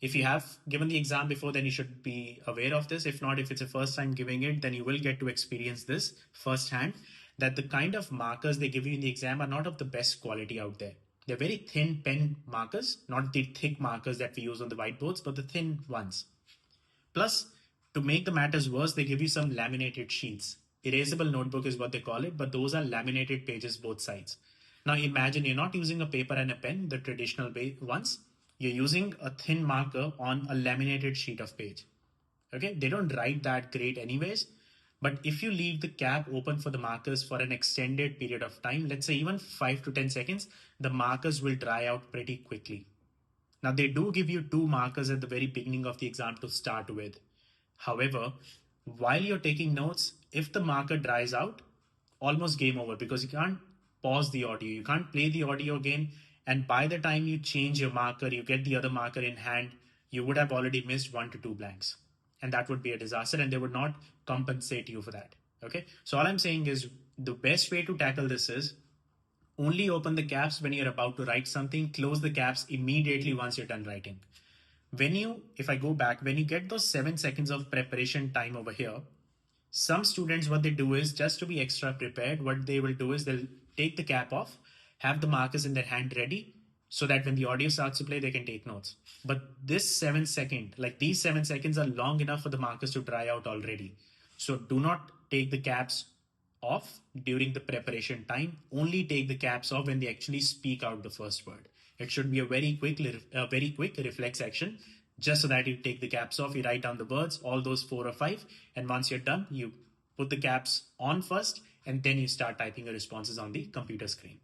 If you have given the exam before, then you should be aware of this. If not, if it's a first time giving it, then you will get to experience this firsthand, that the kind of markers they give you in the exam are not of the best quality out there. They're very thin pen markers, not the thick markers that we use on the whiteboards, but the thin ones. Plus, to make the matters worse, they give you some laminated sheets. Erasable notebook is what they call it, but those are laminated pages both sides. Now imagine you're not using a paper and a pen, the traditional ones. You're using a thin marker on a laminated sheet of page. Okay, they don't write that great anyways. But if you leave the cap open for the markers for an extended period of time, let's say even 5 to 10 seconds, the markers will dry out pretty quickly. Now, they do give you two markers at the very beginning of the exam to start with. However, while you're taking notes, if the marker dries out, almost game over, because you can't pause the audio, you can't play the audio again. And by the time you change your marker, you get the other marker in hand, you would have already missed 1 to 2 blanks. And that would be a disaster, and they would not compensate you for that. Okay. So all I'm saying is the best way to tackle this is only open the caps when you're about to write something, close the caps immediately once you're done writing. If I go back, when you get those 7 seconds of preparation time over here, some students, what they do is, just to be extra prepared, what they will do is they'll take the cap off, have the markers in their hand ready, so that when the audio starts to play, they can take notes. But these 7 seconds are long enough for the markers to dry out already. So do not take the caps off during the preparation time. Only take the caps off when they actually speak out the first word. It should be a very quick reflex action, just so that you take the caps off, you write down the words, all those 4 or 5, and once you're done, you put the caps on first, and then you start typing your responses on the computer screen.